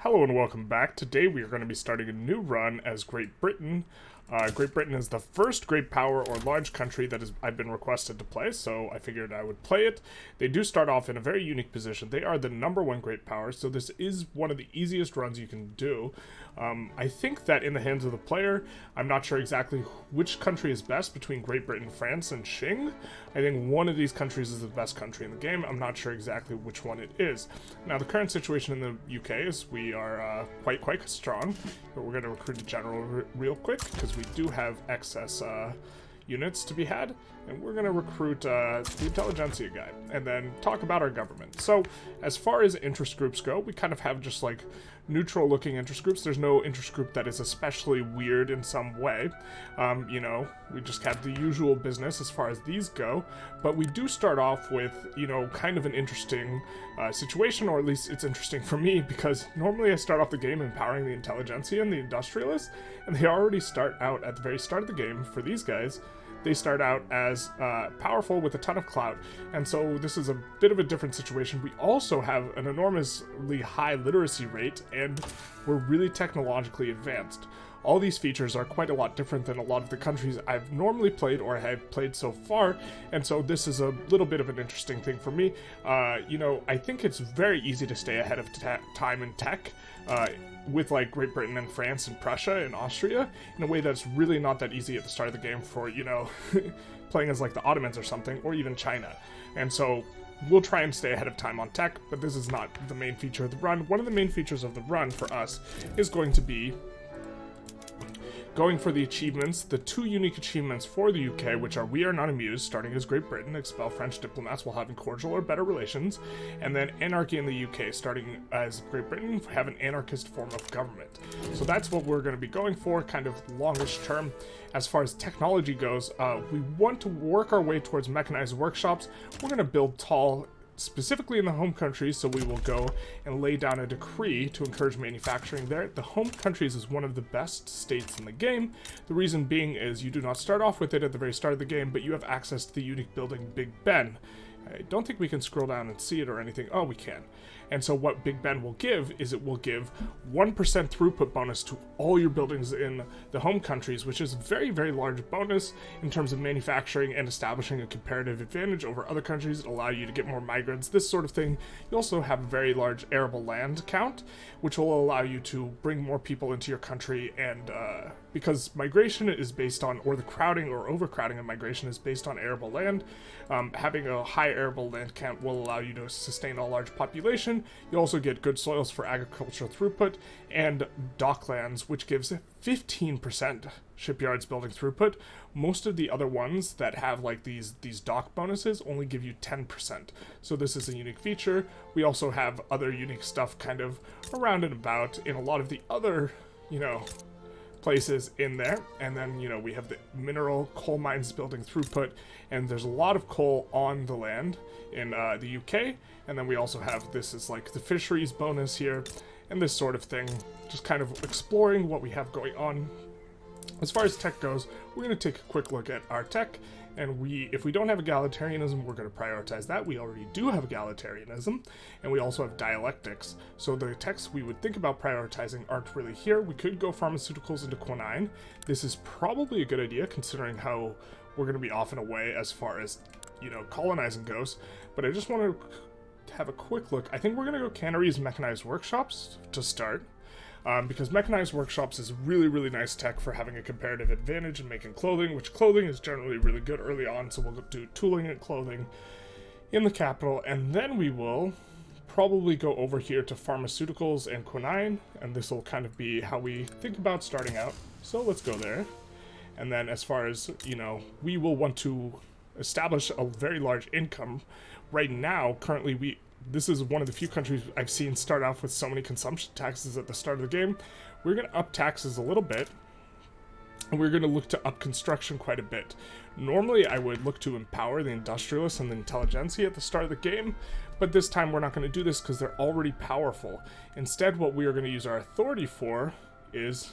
Hello and welcome back. Today we are going to be starting a new run as Great Britain. Great Britain is the first great power or large country that I've been requested to play, so I figured I would play it. They do start off in a very unique position. They are the #1 great power, so this is one of the easiest runs you can do. I think that in the hands of the player, I'm not sure exactly which country is best between Great Britain, France, and Qing. I think one of these countries is the best country in the game. I'm not sure exactly which one it is. Now, the current situation in the UK is we are quite strong, but we're going to recruit a general real quick because we do have excess units to be had, and we're going to recruit the Intelligentsia guy and then talk about our government. So as far as interest groups go, we kind of have just like neutral looking interest groups. There's no interest group that is especially weird in some way. You know, we just have the usual business as far as these go, but we do start off with, you know, kind of an interesting situation, or at least it's interesting for me, because normally I start off the game empowering the Intelligentsia and the Industrialists, and they already start out at the very start of the game for these guys. They start out as powerful with a ton of clout, and so this is a bit of a different situation. We also have an enormously high literacy rate, and we're really technologically advanced. All these features are quite a lot different than a lot of the countries I've normally played or have played so far, and so this is a little bit of an interesting thing for me. You know, I think it's very easy to stay ahead of time in tech, with like Great Britain and France and Prussia and Austria in a way that's really not that easy at the start of the game for, you know, playing as like the Ottomans or something, or even China. And so we'll try and stay ahead of time on tech, but this is not the main feature of the run. One of the main features of the run for us is going to be going for the achievements, the two unique achievements for the UK, which are We Are Not Amused, starting as Great Britain, expel French diplomats while having cordial or better relations, and then Anarchy in the UK, starting as Great Britain, have an anarchist form of government. So that's what we're going to be going for, kind of longish term. As far as technology goes, we want to work our way towards mechanized workshops. We're going to build tall, specifically in the home countries, so we will go and lay down a decree to encourage manufacturing there. The home countries is one of the best states in the game. The reason being is you do not start off with it at the very start of the game, but you have access to the unique building Big Ben. I don't think we can scroll down and see it or anything. Oh, we can. And so what Big Ben will give is it will give 1% throughput bonus to all your buildings in the home countries, which is a very, very large bonus in terms of manufacturing and establishing a comparative advantage over other countries. It'll allow you to get more migrants, this sort of thing. You also have a very large arable land count, which will allow you to bring more people into your country, and because migration is based on, or the crowding or overcrowding of migration is based on arable land, having a high arable land count will allow you to sustain a large population. You also get good soils for agricultural throughput, and docklands, which gives 15% shipyards building throughput. Most of the other ones that have like these dock bonuses only give you 10%. So this is a unique feature. We also have other unique stuff kind of around and about in a lot of the other, you know, places in there. And then, you know, we have the mineral coal mines building throughput, and there's a lot of coal on the land in the UK. And then we also have, this is like the fisheries bonus here and this sort of thing, just kind of exploring what we have going on. As far as tech goes, we're going to take a quick look at our tech, and if we don't have egalitarianism, we're going to prioritize that. We already do have egalitarianism, and we also have dialectics. So the techs we would think about prioritizing aren't really here. We could go pharmaceuticals into Quinine. This is probably a good idea considering how we're going to be off and away as far as, you know, colonizing goes. But I just want to have a quick look. I think we're going to go canneries, mechanized workshops to start. Because mechanized workshops is really, really nice tech for having a comparative advantage in making clothing, which clothing is generally really good early on, so we'll do tooling and clothing in the capital, and then we will probably go over here to pharmaceuticals and quinine, and this will kind of be how we think about starting out. So let's go there. And then as far as, you know, we will want to establish a very large income. Right now, currently, this is one of the few countries I've seen start off with so many consumption taxes at the start of the game. We're going to up taxes a little bit, and we're going to look to up construction quite a bit. Normally, I would look to empower the Industrialists and the Intelligentsia at the start of the game, but this time we're not going to do this because they're already powerful. Instead, what we are going to use our authority for is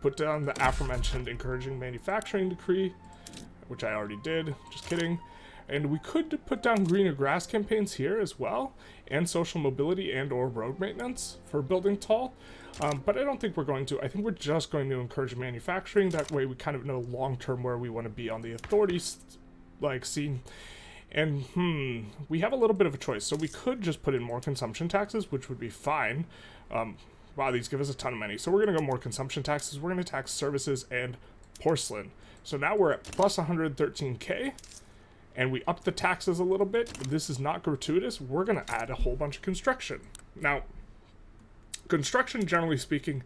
put down the aforementioned encouraging manufacturing decree, which I already did, just kidding. And we could put down greener grass campaigns here as well, and social mobility and or road maintenance for building tall. But I don't think we're going to. I think we're just going to encourage manufacturing. That way we kind of know long-term where we want to be on the authorities, like, scene. And, we have a little bit of a choice. So we could just put in more consumption taxes, which would be fine. Wow, these give us a ton of money. So we're going to go more consumption taxes. We're going to tax services and porcelain. So now we're at plus 113k. And we up the taxes a little bit. This is not gratuitous. We're going to add a whole bunch of construction. Now, construction, generally speaking,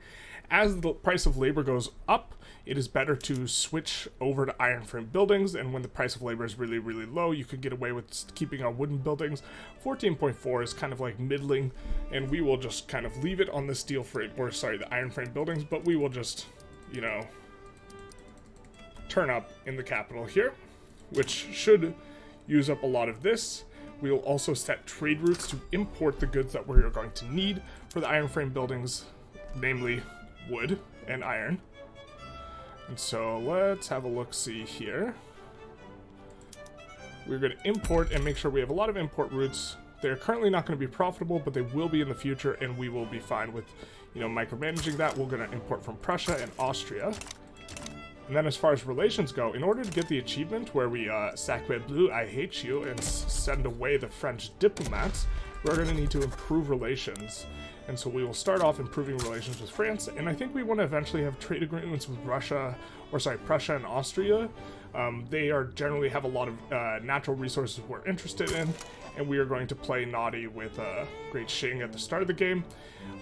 as the price of labor goes up, it is better to switch over to iron frame buildings. And when the price of labor is really, really low, you could get away with keeping on wooden buildings. 14.4 is kind of like middling. And we will just kind of leave it on the steel frame, or sorry, the iron frame buildings. But we will just, you know, turn up in the capital here, which should use up a lot of this. We will also set trade routes to import the goods that we're going to need for the iron frame buildings, namely wood and iron. And so let's have a look-see here. We're going to import and make sure we have a lot of import routes. They're currently not going to be profitable, but they will be in the future, and we will be fine with, you know, micromanaging that. We're going to import from Prussia and Austria. And then as far as relations go, in order to get the achievement where we Sacre Bleu, I hate you, and send away the French diplomats, we're going to need to improve relations. And so we will start off improving relations with France, and I think we want to eventually have trade agreements with Prussia and Austria. They are generally have a lot of natural resources we're interested in, and we are going to play naughty with Great Qing at the start of the game.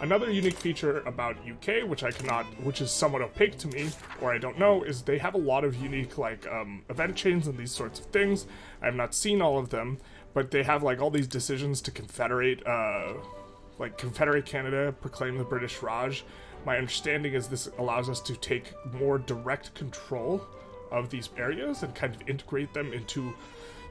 Another unique feature about UK, which is somewhat opaque to me, or I don't know, is they have a lot of unique, like, event chains and these sorts of things. I have not seen all of them, but they have, like, all these decisions to confederate, like, confederate Canada, proclaim the British Raj. My understanding is this allows us to take more direct control of these areas and kind of integrate them into,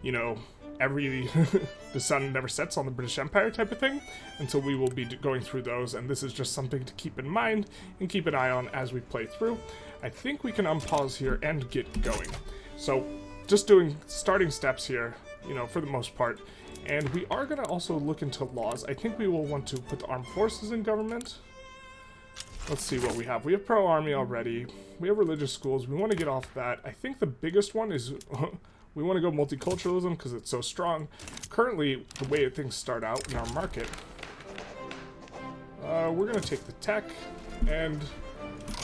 you know, the sun never sets on the British Empire type of thing. And so we will be going through those, and this is just something to keep in mind and keep an eye on as we play through. I think we can unpause here and get going. So just doing starting steps here, you know, for the most part. And we are going to also look into laws. I think we will want to put the armed forces in government. Let's see what we have. We have pro-army already. We have religious schools. We want to get off that. I think the biggest one is we want to go multiculturalism because it's so strong. Currently, the way things start out in our market, we're going to take the tech, and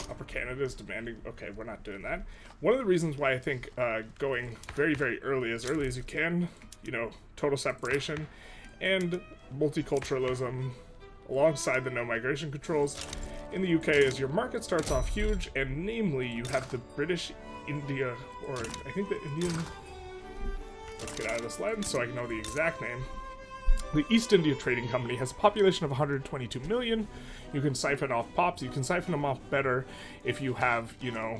Upper Canada is demanding. Okay, we're not doing that. One of the reasons why I think going very, very early as you can, you know, total separation and multiculturalism alongside the no migration controls in the UK is your market starts off huge, and namely you have the British India, or I think the Indian, let's get out of this lens so I can know the exact name. The East India Trading Company has a population of 122 million. You can siphon off pops. You can siphon them off better if you have, you know,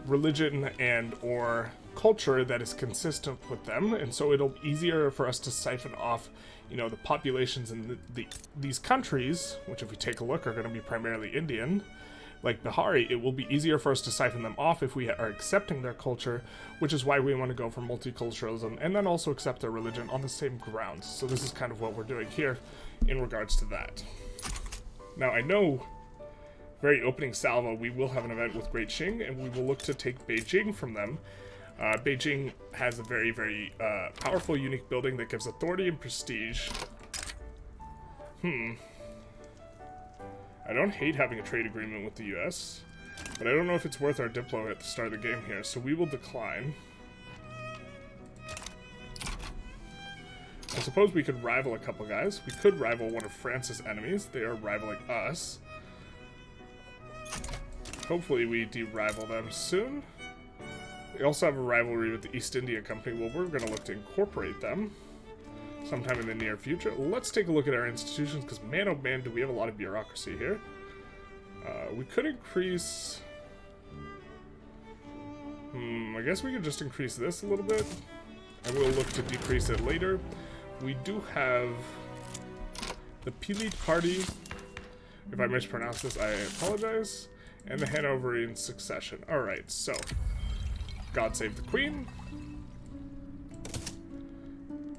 religion and or culture that is consistent with them, and so it'll be easier for us to siphon off, you know, the populations in these countries, which if we take a look are going to be primarily Indian, like Bihari. It will be easier for us to siphon them off if we are accepting their culture, which is why we want to go for multiculturalism and then also accept their religion on the same grounds. So this is kind of what we're doing here in regards to that. Now I know, very opening salvo, we will have an event with Great Qing, and we will look to take Beijing from them. Beijing has a very, very powerful, unique building that gives authority and prestige. I don't hate having a trade agreement with the US, but I don't know if it's worth our diplo at the start of the game here, so we will decline. I suppose we could rival a couple guys. We could rival one of France's enemies. They are rivaling us. Hopefully we de-rival them soon. We also have a rivalry with the East India Company. Well, we're going to look to incorporate them sometime in the near future. Let's take a look at our institutions, because man oh man do we have a lot of bureaucracy here. We could increase... I guess we could just increase this a little bit, and we'll look to decrease it later. We do have the Pilit Party. If I mispronounce this, I apologize. And the Hanoverian Succession. Alright, so God Save the Queen.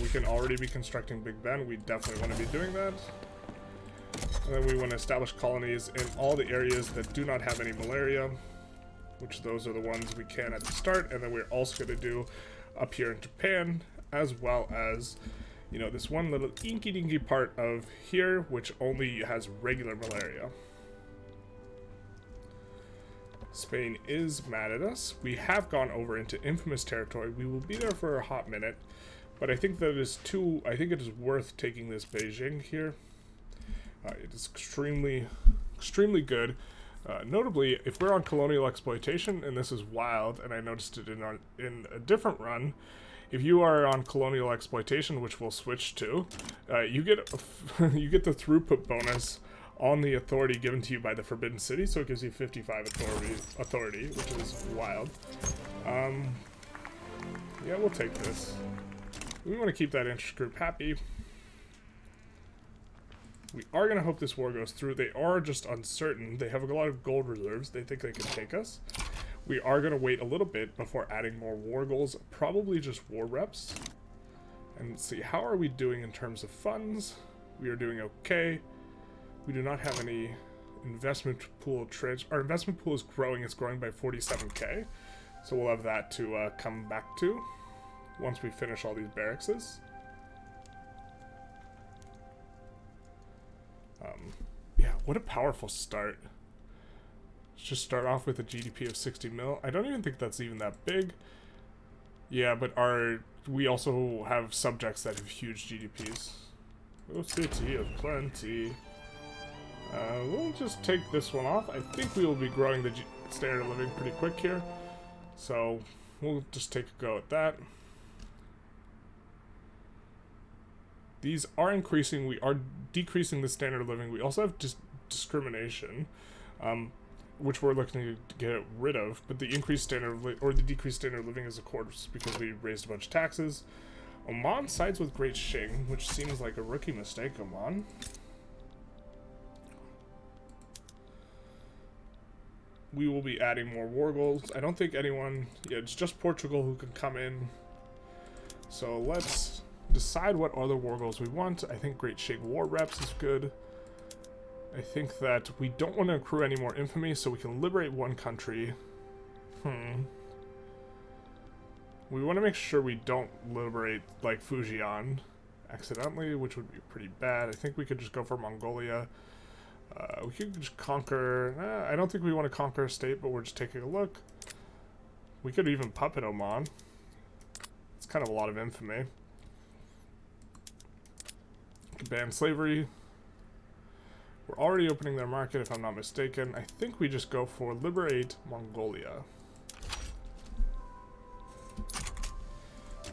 We can already be constructing Big Ben. We definitely want to be doing that. And then we want to establish colonies in all the areas that do not have any malaria, which those are the ones we can at the start. And then we're also going to do up here in Japan, as well as, you know, this one little inky dinky part of here, which only has regular malaria. Spain is mad at us. We have gone over into infamous territory. We will be there for a hot minute, but I think that it is I think it is worth taking this Beijing here. It is extremely good. Notably, if we're on colonial exploitation, and this is wild, and I noticed it in a different run, if you are on colonial exploitation, which we'll switch to, you get you get the throughput bonus on the authority given to you by the Forbidden City, so it gives you 55 authority, which is wild. Yeah, we'll take this. We want to keep that interest group happy. We are going to hope this war goes through. They are just uncertain. They have a lot of gold reserves. They think they can take us. We are going to wait a little bit before adding more war goals, probably just war reps. And see, how are we doing in terms of funds? We are doing okay. We do not have any investment pool trades. Our investment pool is growing. It's growing by 47k. So we'll have that to come back to once we finish all these barracks. Yeah, what a powerful start. Let's just start off with a GDP of 60 mil. I don't even think that's even that big. Yeah, but we also have subjects that have huge GDPs. Oh, city of plenty. We'll just take this one off. I think we will be growing the standard of living pretty quick here. So we'll just take a go at that. These are increasing. We are decreasing the standard of living. We also have discrimination, which we're looking to get rid of. But the increased standard of or the decreased standard of living is, of course, because we raised a bunch of taxes. Oman sides with Great Qing, which seems like a rookie mistake, Oman. We will be adding more war goals. I don't think anyone... Yeah, it's just Portugal who can come in. So let's decide what other war goals we want. I think Great Qing war reps is good. I think that we don't want to accrue any more infamy, so we can liberate one country. We want to make sure we don't liberate, like, Fujian accidentally, which would be pretty bad. I think we could just go for Mongolia. We could just conquer... I don't think we want to conquer a state, but we're just taking a look. We could even puppet Oman. It's kind of a lot of infamy. We could ban slavery. We're already opening their market, if I'm not mistaken. I think we just go for liberate Mongolia.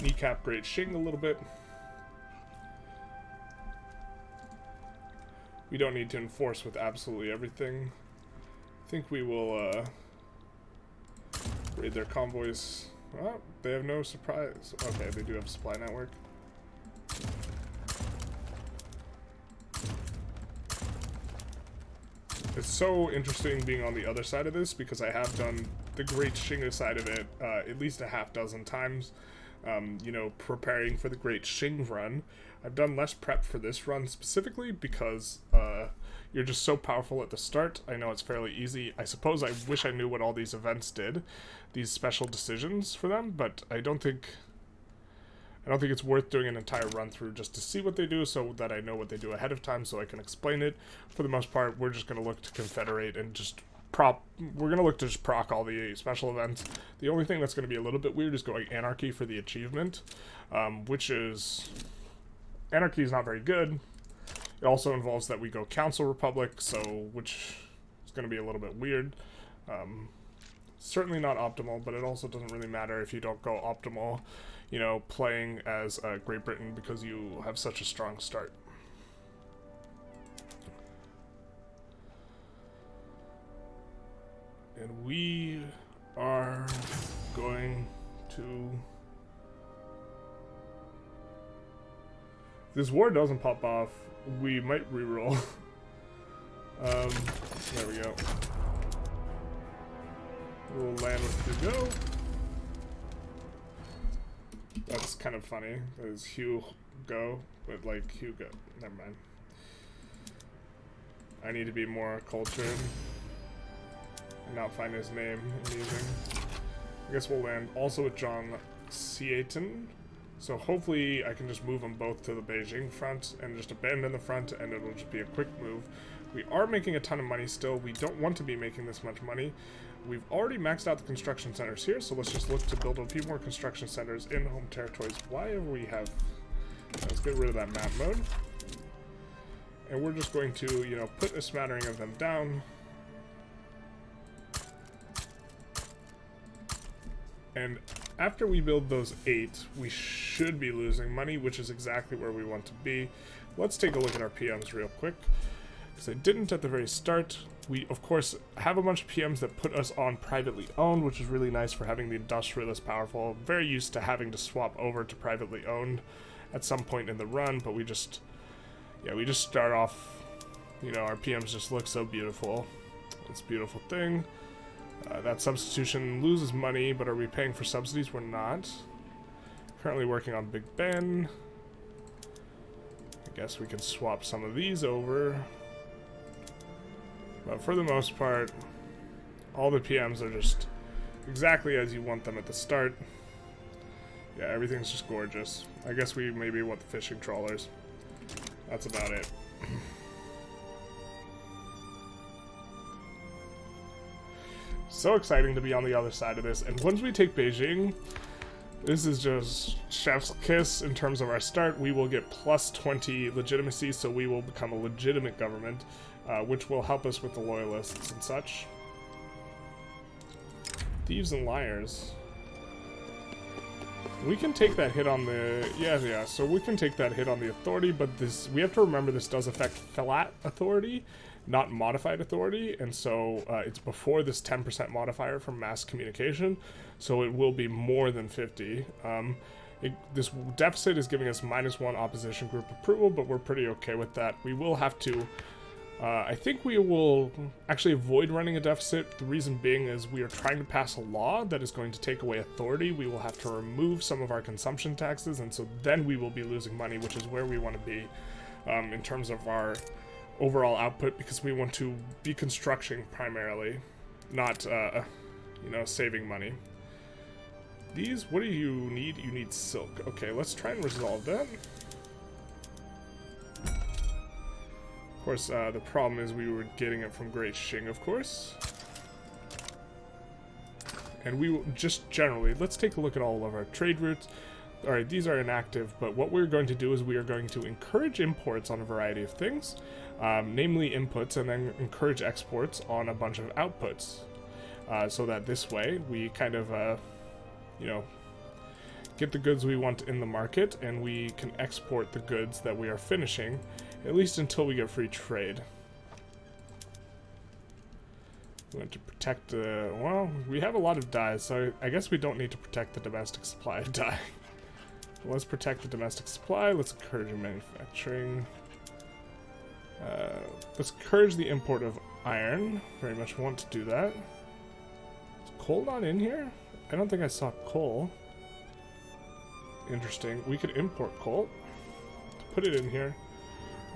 Kneecap Great Qing a little bit. We don't need to enforce with absolutely everything. I think we will raid their convoys. Oh, they have no surprise. Okay, they do have a supply network. It's so interesting being on the other side of this because I have done the Great Qing side of it at least a half dozen times. You know, preparing for the Great Qing run. I've done less prep for this run specifically because you're just so powerful at the start. I know it's fairly easy. I suppose I wish I knew what all these events did, these special decisions for them, but I don't think it's worth doing an entire run through just to see what they do so that I know what they do ahead of time so I can explain it. For the most part, we're just going to look to confederate and just we're going to look to just proc all the special events. The only thing that's going to be a little bit weird is going anarchy for the achievement, which is... Anarchy is not very good. It also involves that we go Council Republic, so which is going to be a little bit weird. Certainly not optimal, but it also doesn't really matter if you don't go optimal, you know, playing as Great Britain because you have such a strong start. And we are going to... If this war doesn't pop off, we might reroll. There we go. We'll land with the go. That's kind of funny. Is Hugo, but like Hugo. Never mind. I need to be more cultured and not find his name amusing. I guess we'll land also with John Seaton. So hopefully I can just move them both to the Beijing front and just abandon the front, and it'll just be a quick move. We are making a ton of money still. We don't want to be making this much money. We've already maxed out the construction centers here, so let's just look to build a few more construction centers in home territories. Why do we have... Let's get rid of that map mode. And we're just going to, you know, put a smattering of them down. And after we build those 8, we should be losing money, which is exactly where we want to be. Let's take a look at our PMs real quick, because I didn't at the very start. We, of course, have a bunch of PMs that put us on privately owned, which is really nice for having the Industrialists powerful. Very used to having to swap over to privately owned at some point in the run, but we just, yeah, we just start off, you know, our PMs just look so beautiful. It's a beautiful thing. That substitution loses money, but are we paying for subsidies? We're not. Currently working on Big Ben. I guess we can swap some of these over. But for the most part, all the PMs are just exactly as you want them at the start. Yeah, everything's just gorgeous. I guess we maybe want the fishing trawlers. That's about it. So exciting to be on the other side of this. And once we take Beijing, this is just chef's kiss in terms of our start. We will get plus 20 legitimacy, so we will become a legitimate government, which will help us with the loyalists and such. Thieves and liars. We can take that hit on the... Yeah, so we can take that hit on the authority, but this, we have to remember this does affect flat authority, not modified authority, and so it's before this 10% modifier from mass communication, so it will be more than 50. This deficit is giving us -1 opposition group approval, but we're pretty okay with that. We will have to... I think we will actually avoid running a deficit. The reason being is we are trying to pass a law that is going to take away authority. We will have to remove some of our consumption taxes, and so then we will be losing money, which is where we want to be in terms of our overall output, because we want to be construction primarily, not, you know, saving money. These, what do you need? You need silk. Okay, let's try and resolve that. Of course, the problem is we were getting it from Great Xing, of course. And we will just generally, let's take a look at all of our trade routes. Alright, these are inactive, but what we're going to do is we are going to encourage imports on a variety of things, namely inputs, and then encourage exports on a bunch of outputs. So that this way, we kind of, you know, get the goods we want in the market, and we can export the goods that we are finishing, at least until we get free trade. We want to protect the... well, we have a lot of dyes, so I guess we don't need to protect the domestic supply of dye. Let's protect the domestic supply. Let's encourage manufacturing. Let's encourage the import of iron. Very much want to do that. Is coal not in here? I don't think I saw coal. Interesting. We could import coal. Put it in here.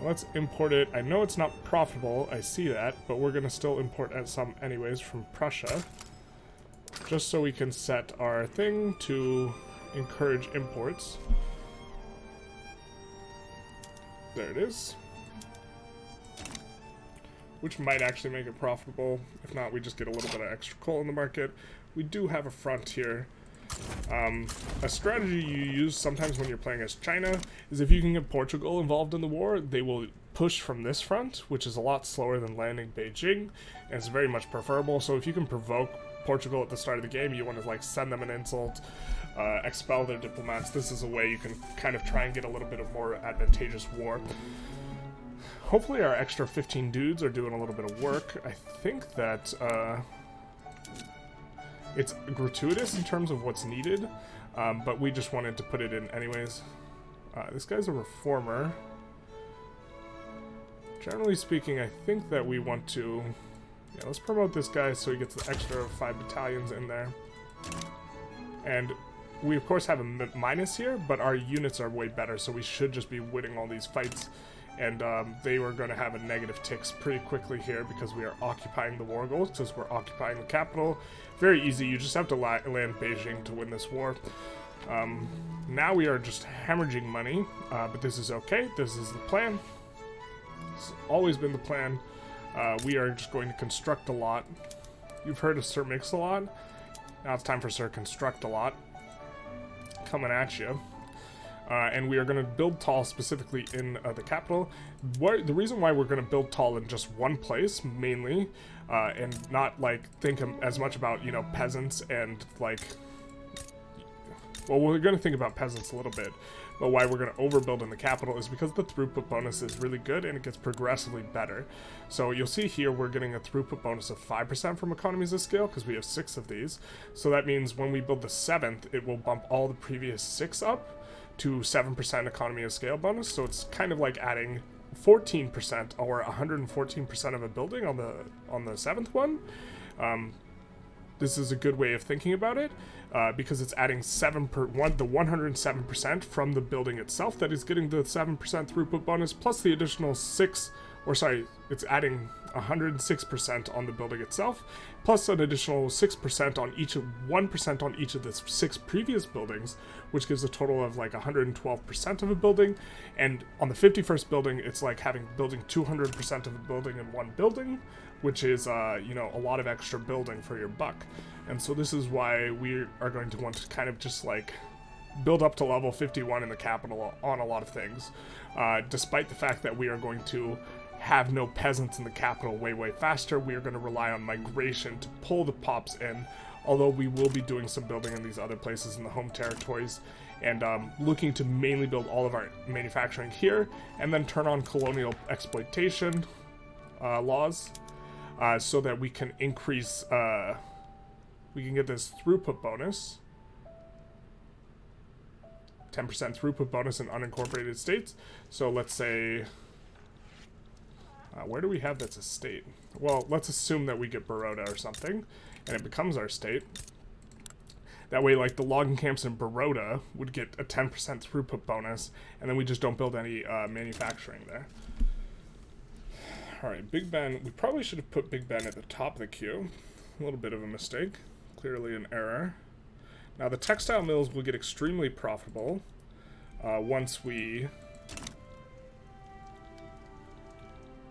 Let's import it. I know it's not profitable, I see that, but we're going to still import some anyways from Prussia. Just so we can set our thing to encourage imports. There it is. Which might actually make it profitable. If not, we just get a little bit of extra coal in the market. We do have a front here. A strategy you use sometimes when you're playing as China is if you can get Portugal involved in the war, they will push from this front, which is a lot slower than landing Beijing, and it's very much preferable. So if you can provoke Portugal at the start of the game, you want to like send them an insult, expel their diplomats. This is a way you can kind of try and get a little bit of more advantageous war. Hopefully our extra 15 dudes are doing a little bit of work. I think that it's gratuitous in terms of what's needed, but we just wanted to put it in anyways. This guy's a reformer. Generally speaking, I think that we want to... yeah, let's promote this guy so he gets the extra 5 battalions in there. And we of course have a minus here, but our units are way better, so we should just be winning all these fights. And they were going to have a negative ticks pretty quickly here because we are occupying the war goals, because we're occupying the capital. Very easy, you just have to land Beijing to win this war. Now we are just hemorrhaging money, but this is okay, this is the plan. It's always been the plan. We are just going to construct a lot. You've heard of Sir Mix-a-Lot. Now it's time for Sir Construct-a-Lot. Coming at you. And we are going to build tall specifically in the capital. The reason why we're going to build tall in just one place, mainly, and not, like, think as much about, you know, peasants and, like... Well, we're going to think about peasants a little bit, but why we're going to overbuild in the capital is because the throughput bonus is really good and it gets progressively better. So you'll see here we're getting a throughput bonus of 5% from economies of scale because we have 6 of these. So that means when we build the 7th, it will bump all the previous 6 up to 7% economy of scale bonus. So it's kind of like adding 14% or 114% of a building on the 7th one. This is a good way of thinking about it, because it's adding the 107% from the building itself that is getting the 7% throughput bonus, plus the additional 6, or sorry, it's adding 106% on the building itself, plus an additional 6% on each of 1% on each of the 6 previous buildings, which gives a total of like 112% of a building. And on the 51st building, it's like building 200% of a building in one building, which is, you know, a lot of extra building for your buck. And so this is why we are going to want to kind of just like build up to level 51 in the capital on a lot of things, despite the fact that we are going to have no peasants in the capital way faster. We are going to rely on migration to pull the pops in, although we will be doing some building in these other places in the home territories, and looking to mainly build all of our manufacturing here, and then turn on colonial exploitation laws, so that we can increase, we can get this throughput bonus, 10% throughput bonus in unincorporated states. So let's say, where do we have that's a state? Well, let's assume that we get Baroda or something, and it becomes our state. That way, like, the logging camps in Baroda would get a 10% throughput bonus, and then we just don't build any manufacturing there. Alright, Big Ben. We probably should have put Big Ben at the top of the queue. A little bit of a mistake. Clearly an error. Now, the textile mills will get extremely profitable once we...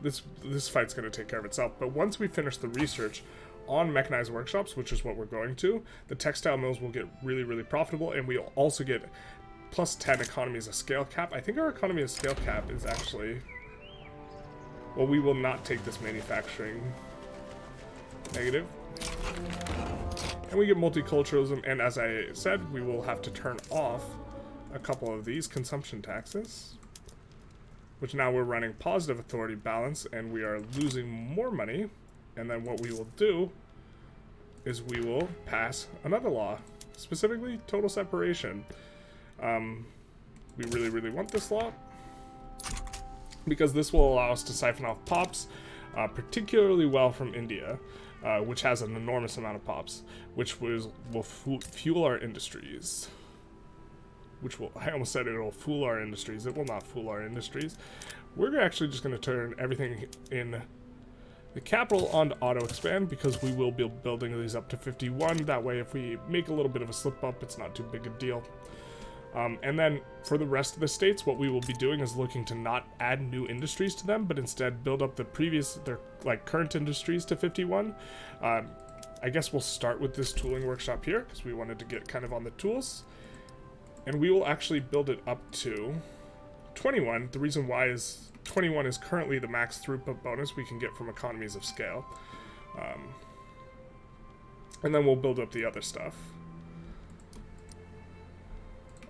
This fight's going to take care of itself, but once we finish the research on mechanized workshops, which is what we're going to, the textile mills will get really profitable, and we'll also get plus 10 economies of scale cap. I think our economy of scale cap is actually... Well, we will not take this manufacturing negative. And we get multiculturalism, and as I said, we will have to turn off a couple of these consumption taxes, which now we're running positive authority balance, and we are losing more money. And then what we will do is we will pass another law, specifically total separation. We really want this law, because this will allow us to siphon off pops particularly well from India, which has an enormous amount of pops, which will fuel our industries. I almost said it'll fool our industries. It will not fool our industries. We're actually just going to turn everything in the capital on to auto expand, because we will be building these up to 51. That way, if we make a little bit of a slip up, it's not too big a deal. And then for the rest of the states, what we will be doing is looking to not add new industries to them, but instead build up their current industries to 51. I guess we'll start with this tooling workshop here, because we wanted to get kind of on the tools. And we will actually build it up to 21. The reason why is 21 is currently the max throughput bonus we can get from economies of scale. And then we'll build up the other stuff.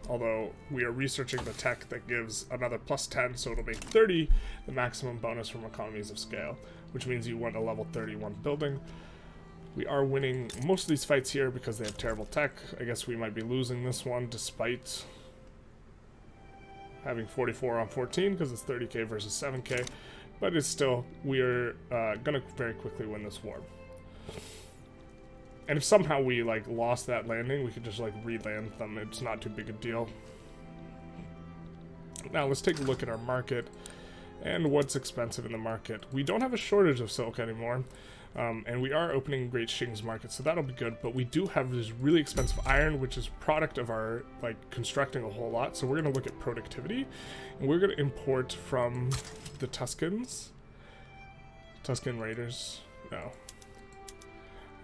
Although we are researching the tech that gives another plus 10, so it'll make 30 the maximum bonus from economies of scale, which means you want a level 31 building. We are winning most of these fights here because they have terrible tech. I guess we might be losing this one despite having 44 on 14, because it's 30k versus 7k, but it's still, we're gonna very quickly win this war. And if somehow we, like, lost that landing, we could just, like, re-land them. It's not too big a deal. Now, let's take a look at our market and what's expensive in the market. We don't have a shortage of silk anymore, and we are opening Great Qing's market, so that'll be good. But we do have this really expensive iron, which is product of our, like, constructing a whole lot. So we're going to look at productivity, and we're going to import from the Tuscans. Tuscan Raiders? No.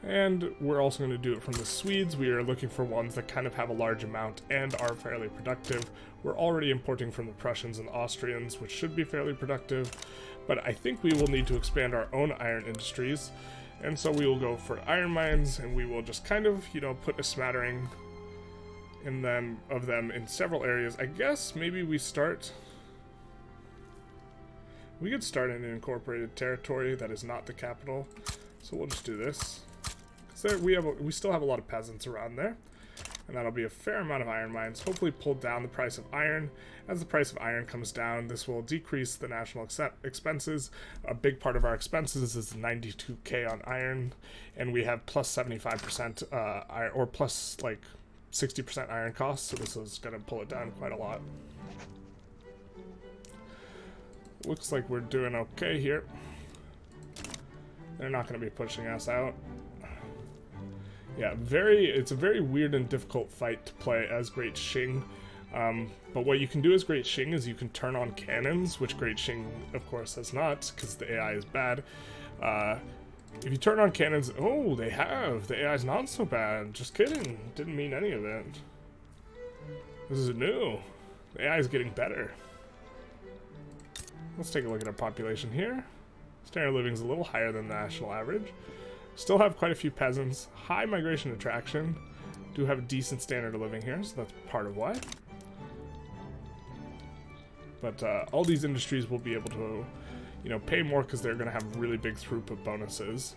And we're also going to do it from the Swedes. We are looking for ones that kind of have a large amount and are fairly productive. We're already importing from the Prussians and Austrians, which should be fairly productive. But I think we will need to expand our own iron industries. And so we will go for iron mines, and we will just kind of, you know, put a smattering of them in several areas. I guess maybe we start... We could start in an incorporated territory that is not the capital. So we'll just do this. We still have a lot of peasants around there, and that'll be a fair amount of iron mines. Hopefully pull down the price of iron. As the price of iron comes down, this will decrease the national expenses. A big part of our expenses is 92k on iron, and we have plus 75% iron, or plus like 60% iron costs, so this is going to pull it down quite a lot. Looks like we're doing okay here. They're not going to be pushing us out. Yeah, it's a very weird and difficult fight to play as Great Qing. But what you can do as Great Qing is you can turn on cannons, which Great Qing, of course, has not, because the AI is bad. If you turn on cannons... Oh, they have! The AI is not so bad. Just kidding. Didn't mean any of it. This is new. The AI is getting better. Let's take a look at our population here. Standard of living is a little higher than the national average. Still have quite a few peasants. High migration attraction. Do have a decent standard of living here, so that's part of why. But all these industries will be able to, you know, pay more because they're going to have really big throughput bonuses.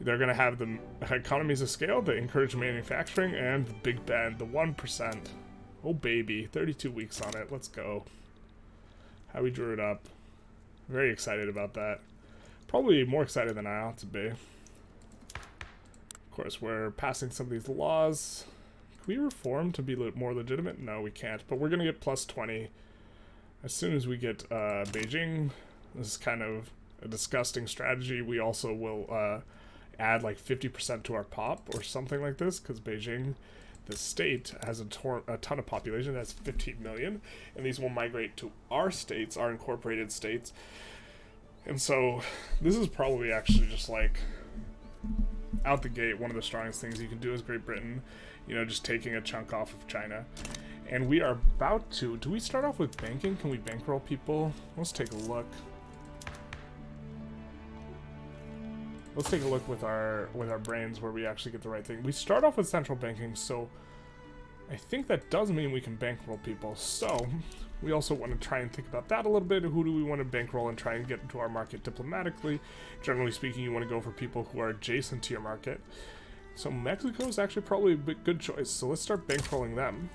They're going to have the economies of scale that encourage manufacturing, and the big bend, the 1%. Oh baby, 32 weeks on it. Let's go. How we drew it up. Very excited about that. Probably more excited than I ought to be. Of course, we're passing some of these laws. Can we reform to be more legitimate? No, we can't. But we're going to get plus 20 as soon as we get Beijing. This is kind of a disgusting strategy. We also will add like 50% to our pop or something like this, because Beijing, the state, has a ton of population. That's 15 million. And these will migrate to our states, our incorporated states. And so this is probably actually just like out the gate one of the strongest things you can do as Great Britain, you know, just taking a chunk off of China. And we are about to, do we start off with banking? Can we bankroll people? Let's take a look. Let's take a look with our brains where we actually get the right thing. We start off with central banking, so I think that does mean we can bankroll people. So we also want to try and think about that a little bit. Who do we want to bankroll and try and get into our market diplomatically? Generally speaking, you want to go for people who are adjacent to your market. So Mexico is actually probably a good choice. So let's start bankrolling them.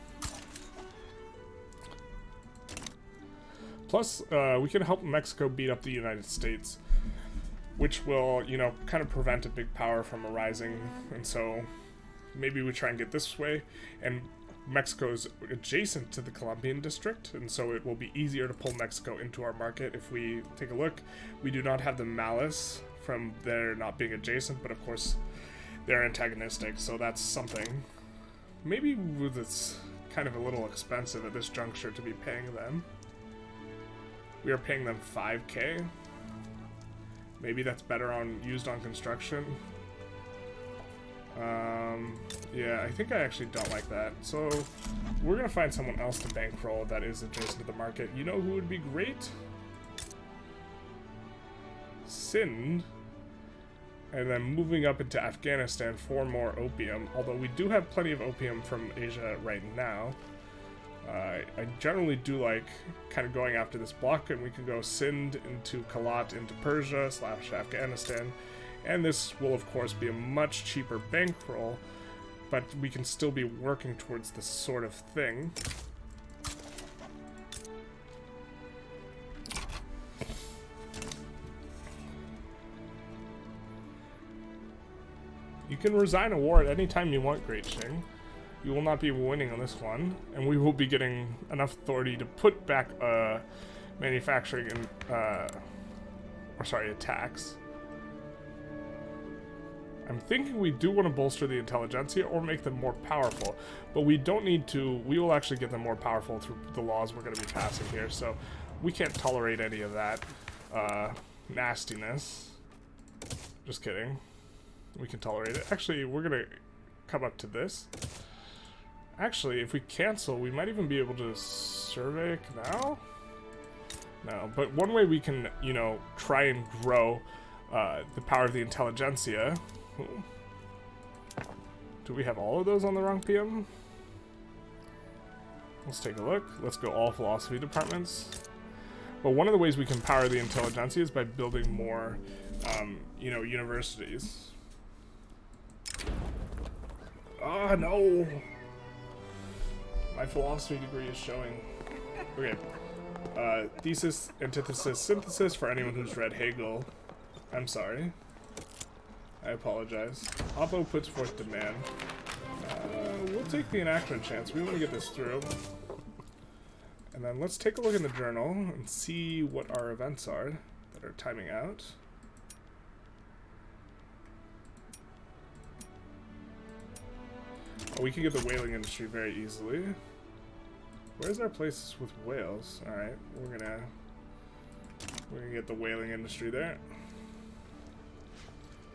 Plus, we can help Mexico beat up the United States, which will, you know, kind of prevent a big power from arising. And so maybe we try and get this way. And Mexico is adjacent to the Colombian district, and so it will be easier to pull Mexico into our market. If we take a look, we do not have the malice from their not being adjacent, but of course they're antagonistic, so that's something. Maybe it's kind of a little expensive at this juncture to be paying them. We are paying them 5k. Maybe that's better used on construction. Yeah, I think I actually don't like that. So we're gonna find someone else to bankroll that is adjacent to the market. You know who would be great? Sind. And then moving up into Afghanistan for more opium. Although we do have plenty of opium from Asia right now. I generally do like kind of going after this block, and we can go Sind into Kalat into Persia / Afghanistan. And this will, of course, be a much cheaper bankroll, but we can still be working towards this sort of thing. You can resign a war at any time you want, Great Qing. You will not be winning on this one, and we will be getting enough authority to put back manufacturing and, a tax. I'm thinking we do want to bolster the Intelligentsia or make them more powerful, but we don't need to. We will actually get them more powerful through the laws we're going to be passing here, so we can't tolerate any of that nastiness. Just kidding. We can tolerate it. Actually, we're going to come up to this. Actually, if we cancel, we might even be able to survey Canal? No, but one way we can, you know, try and grow the power of the Intelligentsia. Ooh. Do we have all of those on the wrong PM? Let's take a look. Let's go all philosophy departments. But one of the ways we can power the Intelligentsia is by building more, you know, universities. Ah, no! My philosophy degree is showing. Okay. Thesis, antithesis, synthesis for anyone who's read Hegel. I'm sorry. I apologize. Oppo puts forth demand. We'll take the enactment chance. We want to get this through. And then let's take a look in the journal and see what our events are that are timing out. Oh, we can get the whaling industry very easily. Where's our place with whales? Alright, we're gonna get the whaling industry there.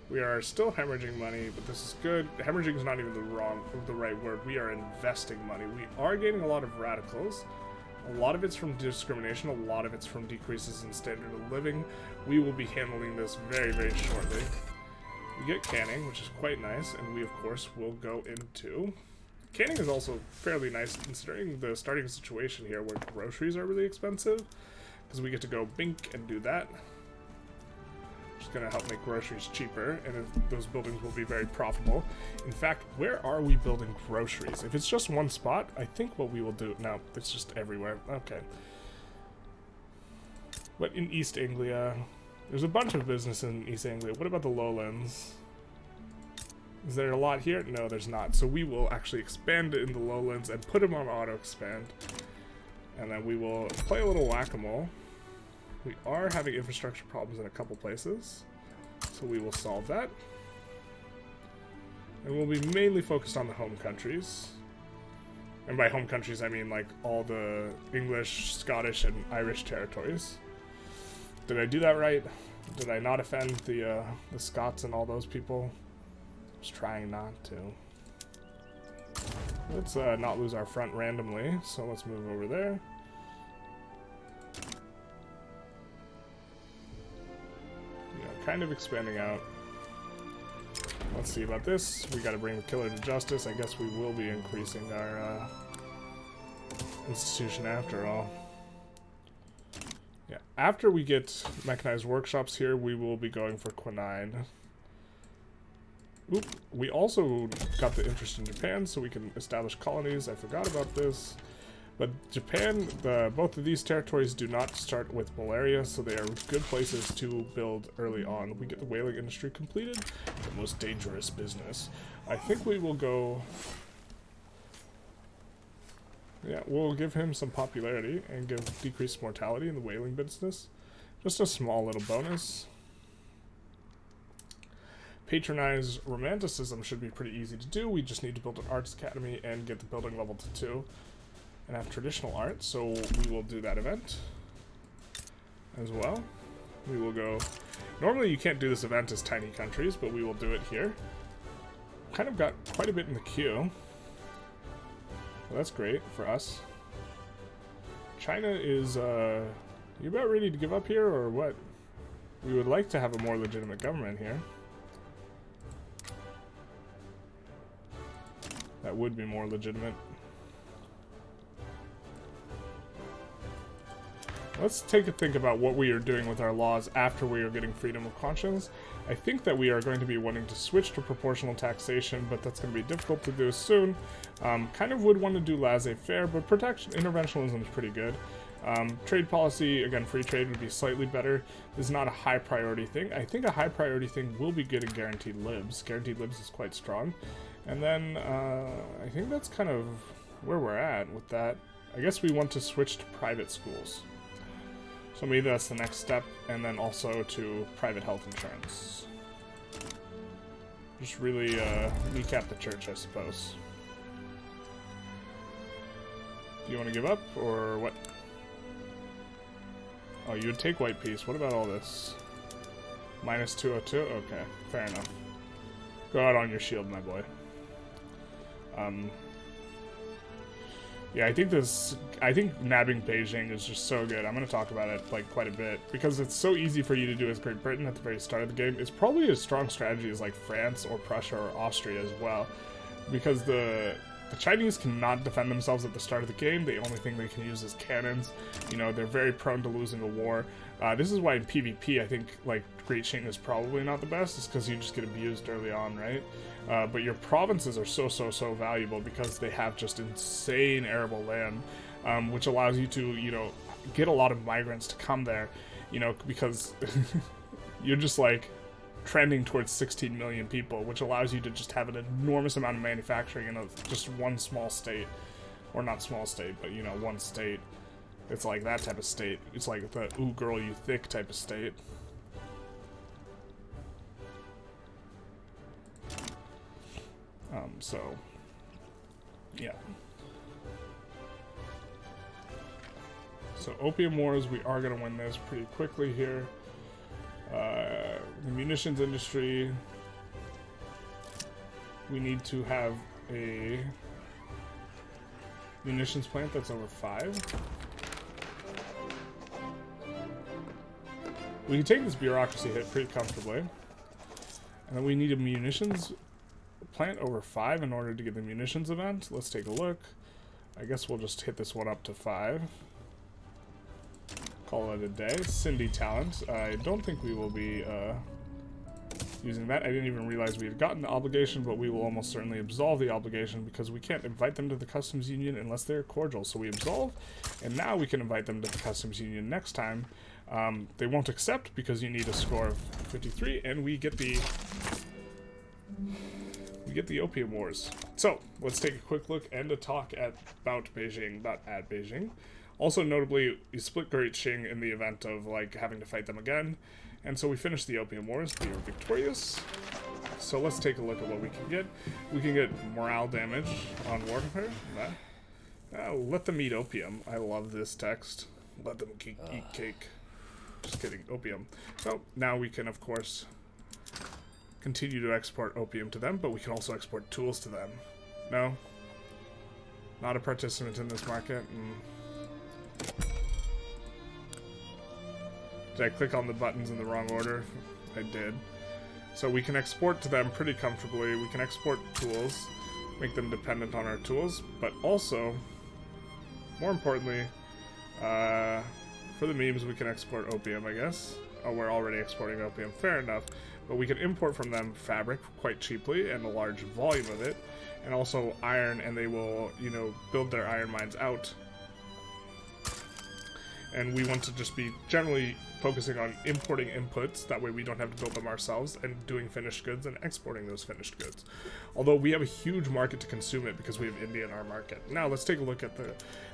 We are still hemorrhaging money, but this is good. Hemorrhaging is not even the right word. We are investing money. We are getting a lot of radicals. A lot of it's from discrimination. A lot of it's from decreases in standard of living. We will be handling this very, very shortly. We get canning, which is quite nice, and we, of course, will go into... Canning is also fairly nice considering the starting situation here where groceries are really expensive, because we get to go bink and do that. Which is going to help make groceries cheaper, and those buildings will be very profitable. In fact, where are we building groceries? If it's just one spot, I think what we will do... No, it's just everywhere. Okay. But in East Anglia... There's a bunch of business in East Anglia. What about the lowlands? Is there a lot here? No, there's not. So we will actually expand in the lowlands and put them on auto-expand. And then we will play a little whack-a-mole. We are having infrastructure problems in a couple places. So we will solve that. And we'll be mainly focused on the home countries. And by home countries, I mean like all the English, Scottish, and Irish territories. Did I do that right? Did I not offend the Scots and all those people? I was trying not to. Let's not lose our front randomly, so let's move over there. Yeah, kind of expanding out. Let's see about this. We gotta bring the killer to justice. I guess we will be increasing our institution after all. Yeah, after we get mechanized workshops here, we will be going for Quinine. Oop, we also got the interest in Japan, so we can establish colonies. I forgot about this. But Japan, both of these territories do not start with malaria, so they are good places to build early on. We get the whaling industry completed, the most dangerous business. I think we will go... Yeah, we'll give him some popularity and give decreased mortality in the whaling business. Just a small little bonus. Patronize romanticism should be pretty easy to do. We just need to build an arts academy and get the building level to 2. And have traditional art, so we will do that event as well. We will go... Normally you can't do this event as tiny countries, but we will do it here. Kind of got quite a bit in the queue. Well, that's great for us. China is, you about ready to give up here, or what? We would like to have a more legitimate government here. That would be more legitimate. Let's take a think about what we are doing with our laws after we are getting freedom of conscience. I think that we are going to be wanting to switch to proportional taxation, but that's going to be difficult to do soon. Kind of would want to do laissez-faire, but interventionism is pretty good. Trade policy, again, free trade would be slightly better. This is not a high priority thing. I think a high priority thing will be getting guaranteed libs. Guaranteed libs is quite strong. And then I think that's kind of where we're at with that. I guess we want to switch to private schools. So maybe that's the next step, and then also to private health insurance. Just really recap the church, I suppose. Do you want to give up, or what? Oh, you would take white peace. What about all this? Minus 202? Okay, fair enough. Go out on your shield, my boy. Yeah, I think nabbing Beijing is just so good. I'm going to talk about it, like, quite a bit, because it's so easy for you to do as Great Britain at the very start of the game. It's probably a strong strategy as, like, France or Prussia or Austria as well, because the Chinese cannot defend themselves at the start of the game. The only thing they can use is cannons. You know, they're very prone to losing a war. This is why in PvP, I think, like, Great Qing is probably not the best, is because you just get abused early on, right? But your provinces are so valuable because they have just insane arable land, which allows you to, you know, get a lot of migrants to come there, you know, because you're just, like, trending towards 16 million people, which allows you to just have an enormous amount of manufacturing in just one small state. Or not small state, but, you know, one state. It's like that type of state. It's like the ooh girl you thick type of state. So, yeah. So, Opium Wars, we are going to win this pretty quickly here. The munitions industry, we need to have a munitions plant that's over 5. We can take this bureaucracy hit pretty comfortably. And then we need a munitions plant over 5 in order to get the munitions event. Let's take a look. I guess we'll just hit this one up to 5. Call it a day. Cindy talent. I don't think we will be using that. I didn't even realize we had gotten the obligation, but we will almost certainly absolve the obligation because we can't invite them to the customs union unless they're cordial. So we absolve, and now we can invite them to the customs union next time. They won't accept because you need a score of 53, and we get the Opium Wars. So let's take a quick look and a talk about Beijing, not at Beijing. Also notably, we split Great Qing in the event of, like, having to fight them again. And so we finished the Opium Wars. We are victorious. So let's take a look at what we can get. We can get morale damage on warfare. Let them eat opium. I love this text. Let them eat cake. Just kidding. Opium. So now we can, of course, continue to export opium to them, but we can also export tools to them. No? Not a participant in this market? Did I click on the buttons in the wrong order? I did. So we can export to them pretty comfortably. We can export tools, make them dependent on our tools, but also, more importantly, for the memes, we can export opium, I guess. Oh, we're already exporting opium. Fair enough. But we can import from them fabric quite cheaply and a large volume of it, and also iron, and they will, you know, build their iron mines out. And we want to just be generally focusing on importing inputs, that way we don't have to build them ourselves, and doing finished goods and exporting those finished goods. Although we have a huge market to consume it because we have India in our market. Now let's take a look at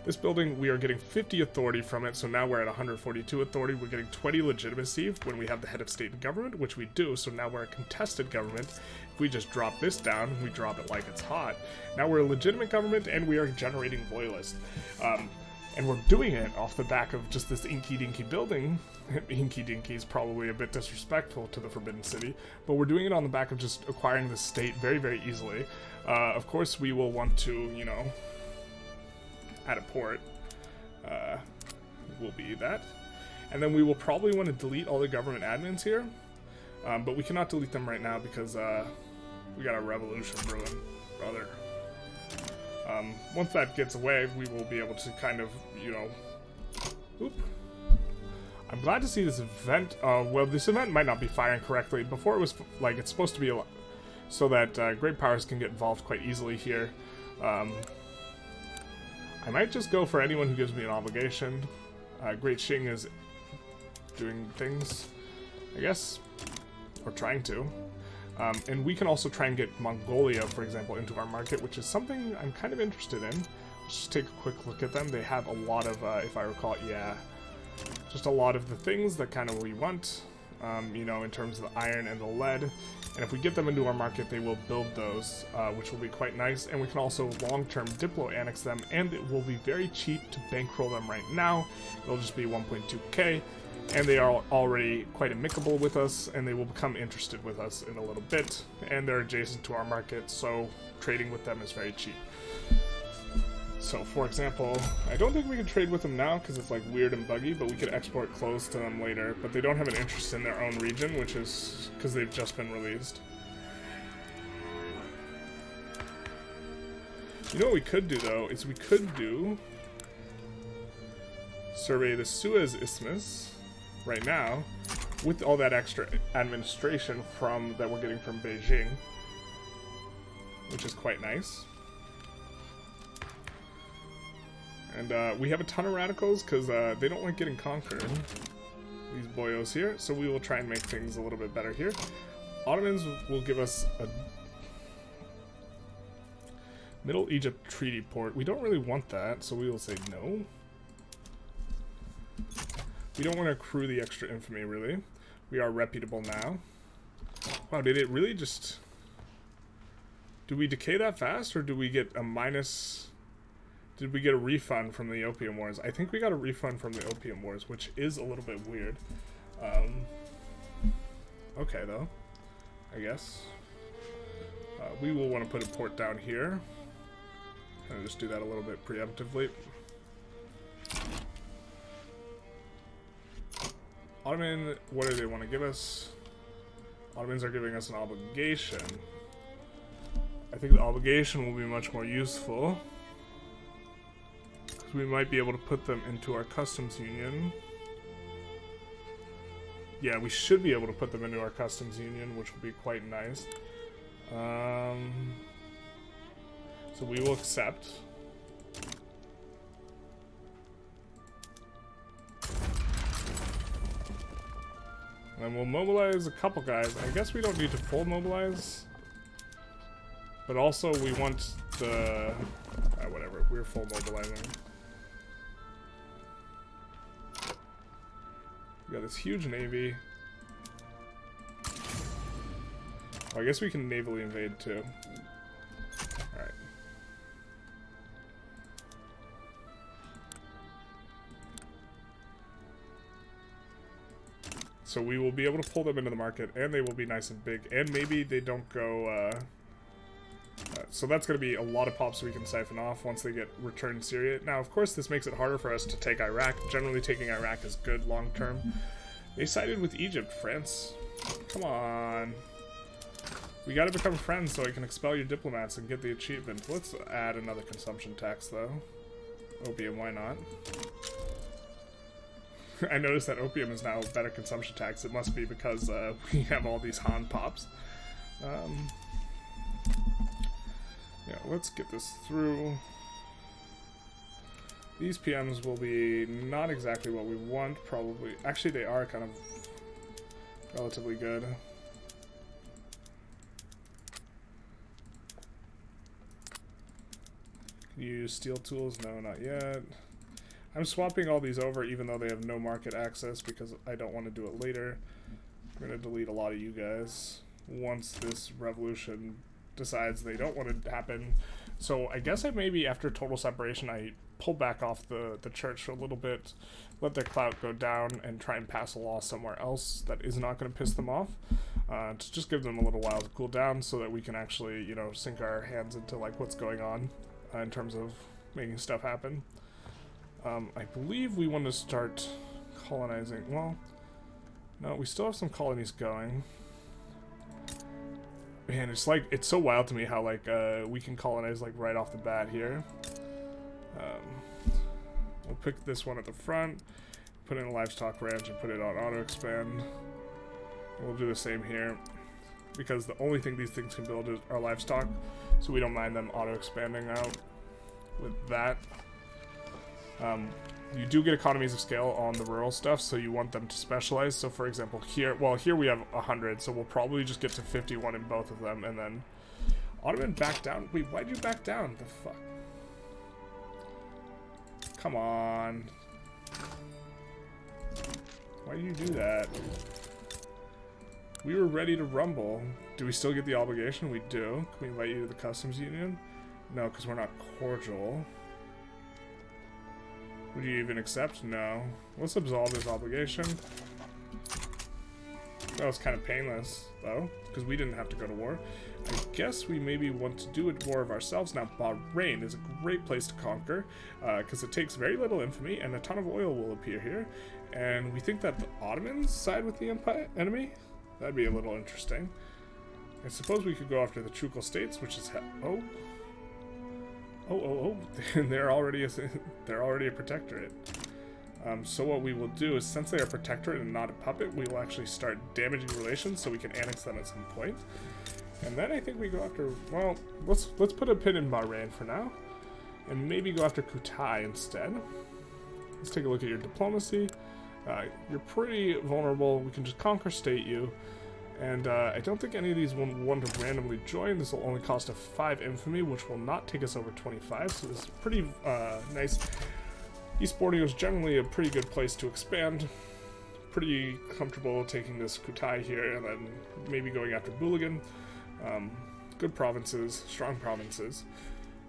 this building. We are getting 50 authority from it, so now we're at 142 authority. We're getting 20 legitimacy when we have the head of state and government, which we do, so now we're a contested government. If we just drop this down, we drop it like it's hot. Now we're a legitimate government, and we are generating loyalists. And we're doing it off the back of just this inky-dinky building. Inky-dinky is probably a bit disrespectful to the Forbidden City, but we're doing it on the back of just acquiring the state very, very easily. Of course, we will want to, you know, add a port. Will be that. And then we will probably want to delete all the government admins here, but we cannot delete them right now because we got a revolution brewing, brother. Once that gets away, we will be able to kind of, you know... Oop. I'm glad to see this event. Well, this event might not be firing correctly. Before it was, like, it's supposed to be so that great powers can get involved quite easily here. I might just go for anyone who gives me an obligation. Great Qing is doing things, I guess, or trying to. And we can also try and get Mongolia, for example, into our market, which is something I'm kind of interested in. Let's just take a quick look at them. They have a lot of, if I recall, yeah, just a lot of the things that kind of we want, you know, in terms of the iron and the lead. And if we get them into our market, they will build those, which will be quite nice. And we can also long-term diplo-annex them, and it will be very cheap to bankroll them right now. It'll just be 1.2k. And they are already quite amicable with us, and they will become interested with us in a little bit. And they're adjacent to our market, so trading with them is very cheap. So, for example, I don't think we can trade with them now because it's like weird and buggy, but we could export clothes to them later. But they don't have an interest in their own region, which is because they've just been released. You know what we could do, though, is we could do survey the Suez Isthmus right now with all that extra administration from that we're getting from Beijing, which is quite nice. And we have a ton of radicals because they don't like getting conquered, these boyos here, so we will try and make things a little bit better here. Ottomans will give us a Middle Egypt treaty port. We don't really want that, so we will say no. We don't want to accrue the extra infamy, really. We are reputable now. Wow, did it really just... Do we decay that fast, or do we get a minus... Did we get a refund from the Opium Wars? I think we got a refund from the Opium Wars, which is a little bit weird. Okay, though. I guess. We will want to put a port down here. Kind of just do that a little bit preemptively. Ottoman, what do they want to give us? Ottomans are giving us an obligation. I think the obligation will be much more useful. Because we might be able to put them into our customs union. Yeah, we should be able to put them into our customs union, which will be quite nice. So we will accept. And we'll mobilize a couple guys. I guess we don't need to full mobilize. But also we want the... whatever, we're full mobilizing. We got this huge navy. Oh, I guess we can navally invade too. Alright. So we will be able to pull them into the market, and they will be nice and big, and maybe they don't go, so that's going to be a lot of pops we can siphon off once they get returned Syria. Now, of course, this makes it harder for us to take Iraq. Generally, taking Iraq is good long term. They sided with Egypt, France. Come on. We got to become friends so I can expel your diplomats and get the achievement. Let's add another consumption tax, though. Opium, why not? I noticed that opium is now a better consumption tax. It must be because we have all these Han pops. Yeah, let's get this through. These PMs will be not exactly what we want, probably. Actually, they are kind of relatively good. Can you use steel tools? No, not yet. I'm swapping all these over even though they have no market access because I don't want to do it later. I'm going to delete a lot of you guys once this revolution decides they don't want to happen. So I guess I maybe after total separation I pull back off the church for a little bit, let their clout go down, and try and pass a law somewhere else that is not going to piss them off. To just give them a little while to cool down so that we can actually, you know, sink our hands into like what's going on in terms of making stuff happen. I believe we want to start colonizing. Well, no, we still have some colonies going. Man, it's like, it's so wild to me how like we can colonize like right off the bat here. We'll pick this one at the front, put in a livestock ranch, and put it on auto expand. We'll do the same here because the only thing these things can build is our livestock, so we don't mind them auto expanding out with that. you do get economies of scale on the rural stuff, so you want them to specialize. So for example, here we have 100, so we'll probably just get to 51 in both of them, and then Ottoman back down. Wait, why'd you back down? The fuck? Come on. Why do you do that? We were ready to rumble. Do we still get the obligation? We do. Can we invite you to the customs union? No, because we're not cordial. Would you even accept? No. Let's absolve this obligation. That was kind of painless, though, because we didn't have to go to war. I guess we maybe want to do a war of ourselves. Now, Bahrain is a great place to conquer, because it takes very little infamy, and a ton of oil will appear here. And we think that the Ottomans side with the enemy? That'd be a little interesting. I suppose we could go after the Trucal states, which is they're already a protectorate. So what we will do is, since they are a protectorate and not a puppet, we will actually start damaging relations so we can annex them at some point. And then I think we go after, well, let's put a pin in Bahrain for now, and maybe go after Kutai instead. Let's take a look at your diplomacy. You're pretty vulnerable. We can just conquer state you. And I don't think any of these will want to randomly join. This will only cost a 5 infamy, which will not take us over 25. So this is pretty nice. East Borneo is generally a pretty good place to expand. Pretty comfortable taking this Kutai here and then maybe going after Bulagan. Good provinces, strong provinces.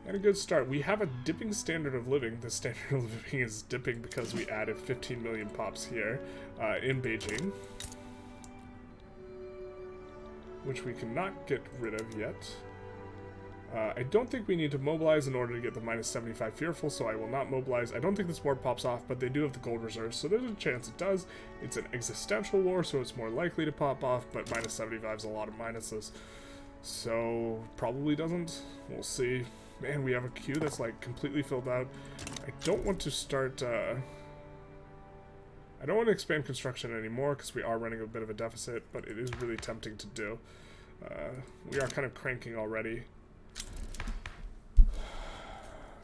And a good start. We have a dipping standard of living. The standard of living is dipping because we added 15 million pops here in Beijing, which we cannot get rid of yet. I don't think we need to mobilize in order to get the minus 75 fearful, so I will not mobilize. I don't think this war pops off, but they do have the gold reserves, so there's a chance it does. It's an existential war, so it's more likely to pop off, but minus 75 is a lot of minuses. So, probably doesn't. We'll see. Man, we have a queue that's like completely filled out. I don't want to start, I don't want to expand construction anymore because we are running a bit of a deficit, but it is really tempting to do. We are kind of cranking already.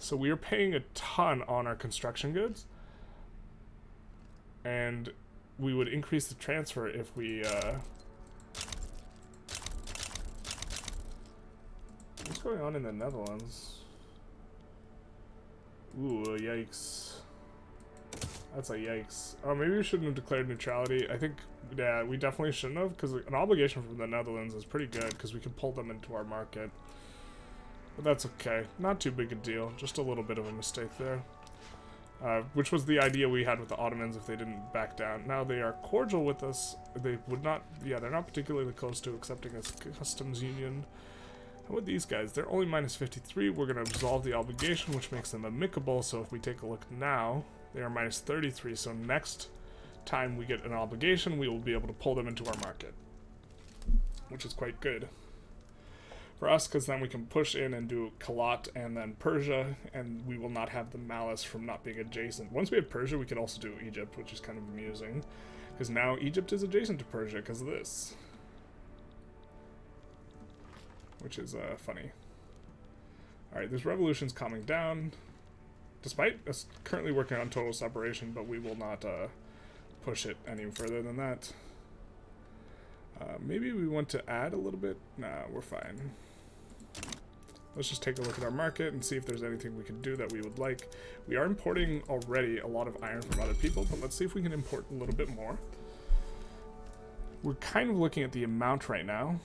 So we are paying a ton on our construction goods, and we would increase the transfer if we, what's going on in the Netherlands? Ooh, yikes. That's a yikes. Oh, maybe we shouldn't have declared neutrality. I think, yeah, we definitely shouldn't have, because an obligation from the Netherlands is pretty good, because we can pull them into our market. But that's okay. Not too big a deal. Just a little bit of a mistake there. Which was the idea we had with the Ottomans if they didn't back down. Now they are cordial with us. They would not, yeah, they're not particularly close to accepting a customs union. How about these guys? They're only minus 53. We're going to absolve the obligation, which makes them amicable. So if we take a look now, they are minus 33. So next time we get an obligation, we will be able to pull them into our market, which is quite good for us, because then we can push in and do Kalat and then Persia, and we will not have the malice from not being adjacent. Once we have Persia, we can also do Egypt, which is kind of amusing, because now Egypt is adjacent to Persia because of this, which is funny. Alright, this revolution's calming down, despite us currently working on total separation, but we will not push it any further than that. Maybe we want to add a little bit? Nah, we're fine. Let's just take a look at our market and see if there's anything we can do that we would like. We are importing already a lot of iron from other people, but let's see if we can import a little bit more. We're kind of looking at the amount right now.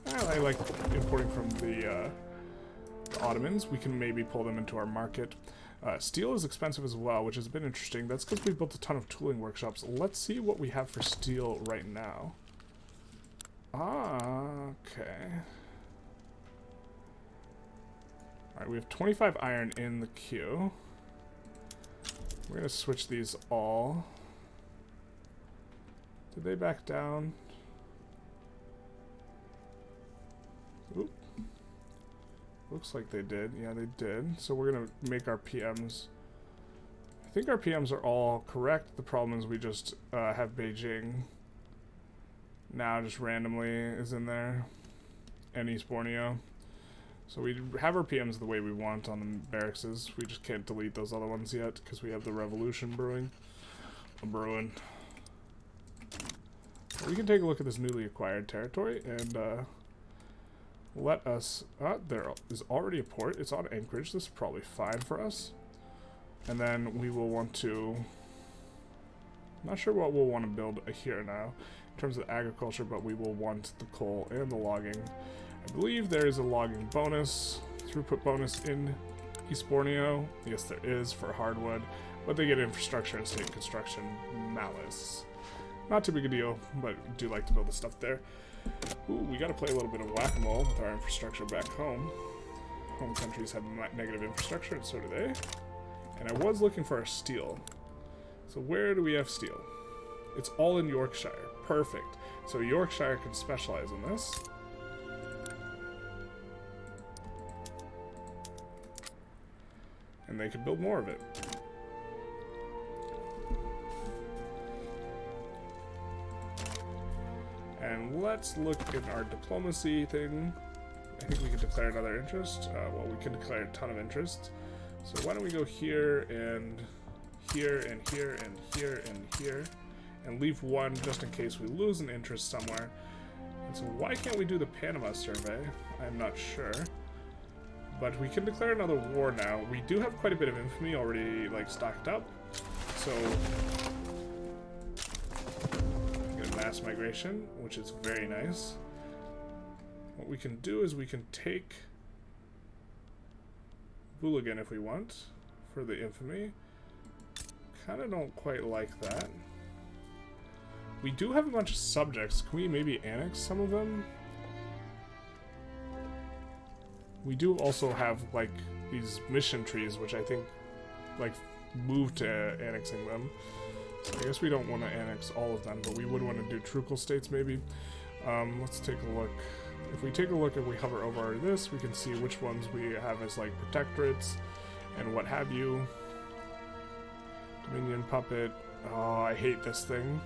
I like importing from the Ottomans. We can maybe pull them into our market. Steel is expensive as well, which has been interesting. That's because we built a ton of tooling workshops. Let's see what we have for steel right now. Okay. Alright, we have 25 iron in the queue. We're going to switch these all. Did they back down? Oop. Looks like they did. Yeah, they did. So we're going to make our PMs. I think our PMs are all correct. The problem is we just have Beijing now just randomly is in there. And East Borneo. So we have our PMs the way we want on the barracks. We just can't delete those other ones yet because we have the revolution brewing. We can take a look at this newly acquired territory and let us... there is already a port. It's on Anchorage. This is probably fine for us. And then we will want to... I'm not sure what we'll want to build here now in terms of agriculture, but we will want the coal and the logging. I believe there is a logging bonus, throughput bonus in East Borneo. Yes, there is for hardwood, but they get infrastructure and state construction malice. Not too big a deal, but do like to build the stuff there. Ooh, we got to play a little bit of whack-a-mole with our infrastructure back home. Home countries have negative infrastructure, and so do they. And I was looking for our steel. So where do we have steel? It's all in Yorkshire. Perfect. So Yorkshire can specialize in this. And they can build more of it. And let's look at our diplomacy thing. I think we can declare another interest. Well, we can declare a ton of interest. So why don't we go here and here and here and here and here and leave one just in case we lose an interest somewhere. And so why can't we do the Panama survey? I'm not sure. But we can declare another war now. We do have quite a bit of infamy already like stocked up. So get a mass migration, which is very nice. What we can do is we can take Hooligan if we want for the infamy. Kind of don't quite like that. We do have a bunch of subjects. Can we maybe annex some of them? We do also have like these mission trees, which I think like move to annexing them. So I guess we don't want to annex all of them, but we would want to do trucial states maybe. Let's take a look. If we take a look and we hover over this, we can see which ones we have as like protectorates and what have you. Dominion puppet. Oh, I hate this thing.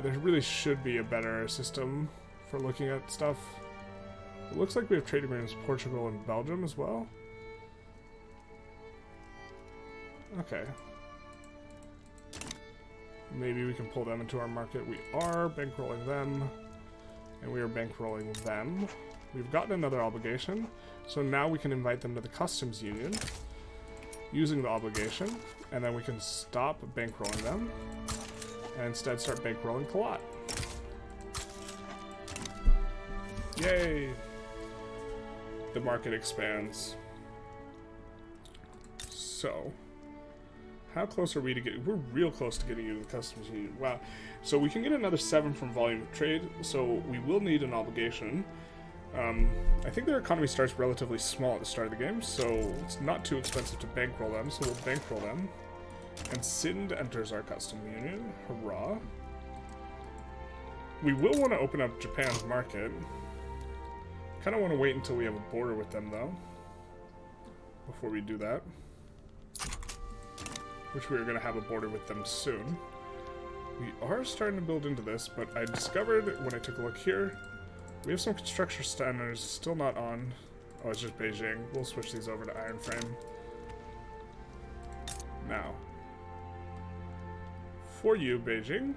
There really should be a better system for looking at stuff. It looks like we have trade agreements with Portugal and Belgium as well. Okay. Maybe we can pull them into our market. We are bankrolling them. And we are bankrolling them. We've gotten another obligation. So now we can invite them to the customs union using the obligation. And then we can stop bankrolling them. And instead start bankrolling Kalat. Yay! The market expands. So, how close are we to get? We're real close to getting you to the customs union. Wow. So we can get another 7 from volume of trade. So we will need an obligation. I think their economy starts relatively small at the start of the game, so it's not too expensive to bankroll them. So we'll bankroll them. And Sind enters our custom union. Hurrah. We will want to open up Japan's market. Kind of want to wait until we have a border with them, though, before we do that. Which we are going to have a border with them soon. We are starting to build into this, but I discovered when I took a look here, we have some construction standards still not on. Oh, it's just Beijing. We'll switch these over to iron frame. Now, for you, Beijing,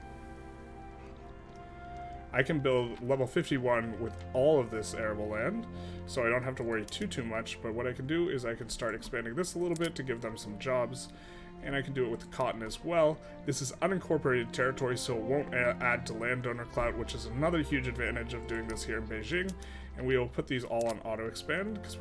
I can build level 51 with all of this arable land, so I don't have to worry too much, but what I can do is I can start expanding this a little bit to give them some jobs, and I can do it with cotton as well. This is unincorporated territory, so it won't add to landowner clout, which is another huge advantage of doing this here in Beijing, and we will put these all on auto expand, because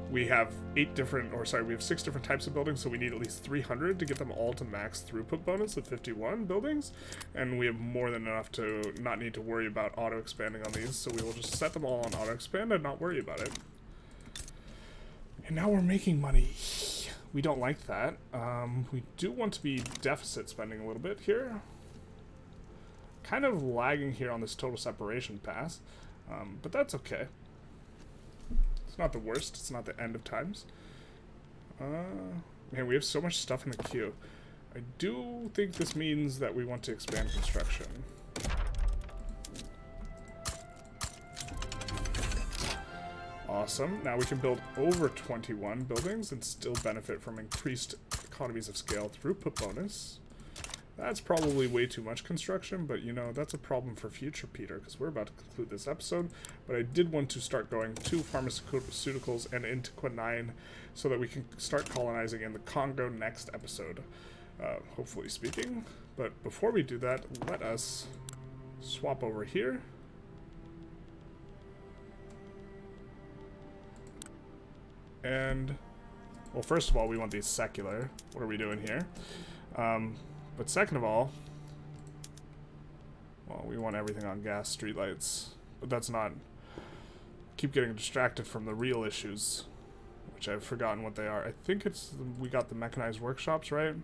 we have 6 different types of buildings, so we need at least 300 to get them all to max throughput bonus of 51 buildings, and we have more than enough to not need to worry about auto expanding on these, so we will just set them all on auto expand and not worry about it. And now we're making money. We don't like that. We do want to be deficit spending a little bit here. Kind of lagging here on this total separation pass, but that's okay. It's not the worst. It's not the end of times. Man, we have so much stuff in the queue. I do think this means that we want to expand construction. Awesome. Now we can build over 21 buildings and still benefit from increased economies of scale throughput bonus. That's probably way too much construction, but you know, that's a problem for future Peter, because we're about to conclude this episode. But I did want to start going to pharmaceuticals and into Quinine so that we can start colonizing in the Congo next episode, hopefully speaking. But before we do that, let us swap over here. And, well, first of all, we want these secular. What are we doing here? But second of all, well, we want everything on gas streetlights. But that's not... Keep getting distracted from the real issues, which I've forgotten what they are. I think it's... We got the mechanized workshops, right?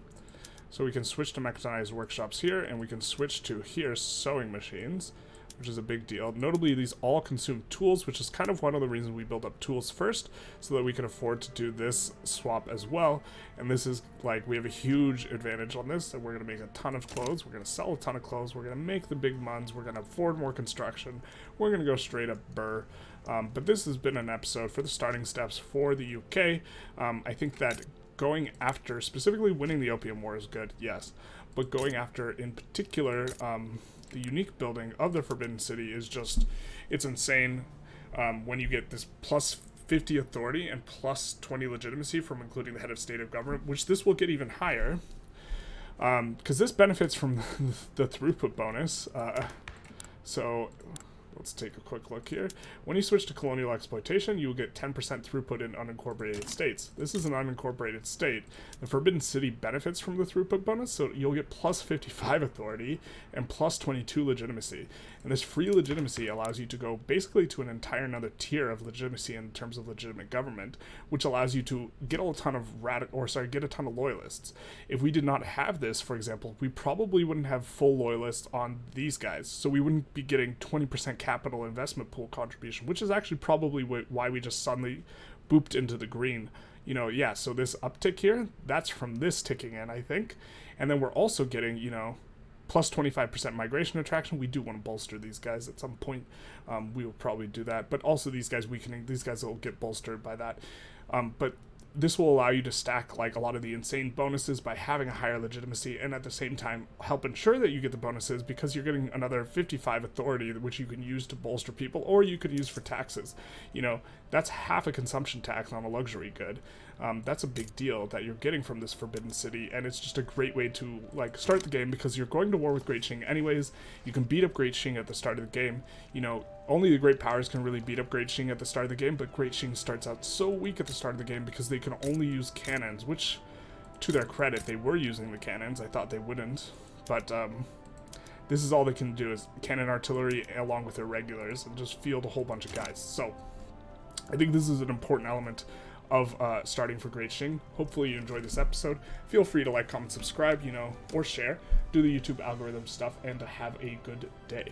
So we can switch to mechanized workshops here, and we can switch to here sewing machines, which is a big deal. Notably, these all consume tools, which is kind of one of the reasons we build up tools first, so that we can afford to do this swap as well. And this is like, we have a huge advantage on this, and we're going to make a ton of clothes, we're going to sell a ton of clothes, we're going to make the big muns, we're going to afford more construction, we're going to go straight up burr. But this has been an episode for the starting steps for the UK. I think that going after, specifically winning the Opium War is good, yes, but going after, in particular, the unique building of the Forbidden City is just, it's insane when you get this plus 50 authority and plus 20 legitimacy from including the head of state of government, which this will get even higher, because this benefits from the throughput bonus. So let's take a quick look here. When you switch to colonial exploitation, you will get 10% throughput in unincorporated states. This is an unincorporated state. The Forbidden City benefits from the throughput bonus, so you'll get plus 55 authority and plus 22 legitimacy. And this free legitimacy allows you to go basically to an entire another tier of legitimacy in terms of legitimate government, which allows you to get a ton of get a ton of loyalists. If we did not have this, for example, we probably wouldn't have full loyalists on these guys, so we wouldn't be getting 20% capital investment pool contribution, which is actually probably why we just suddenly booped into the green. You know, yeah, so this uptick here, that's from this ticking in, I think. And then we're also getting, you know, plus 25% migration attraction. We do want to bolster these guys at some point. We will probably do that. But also these guys weakening, these guys will get bolstered by that. But this will allow you to stack like a lot of the insane bonuses by having a higher legitimacy, and at the same time help ensure that you get the bonuses because you're getting another 55 authority, which you can use to bolster people, or you could use for taxes. You know, that's half a consumption tax on a luxury good. That's a big deal that you're getting from this Forbidden City, and it's just a great way to like start the game because you're going to war with Great Qing anyways. You can beat up Great Qing at the start of the game. You know, only the great powers can really beat up Great Qing at the start of the game, but Great Qing starts out so weak at the start of the game because they can only use cannons, which, to their credit, they were using the cannons. I thought they wouldn't, but this is all they can do is cannon artillery along with their regulars and just field a whole bunch of guys. So I think this is an important element of starting for Great Qing. Hopefully you enjoyed this episode. Feel free to like, comment, subscribe, you know, or share. Do the YouTube algorithm stuff, and to have a good day.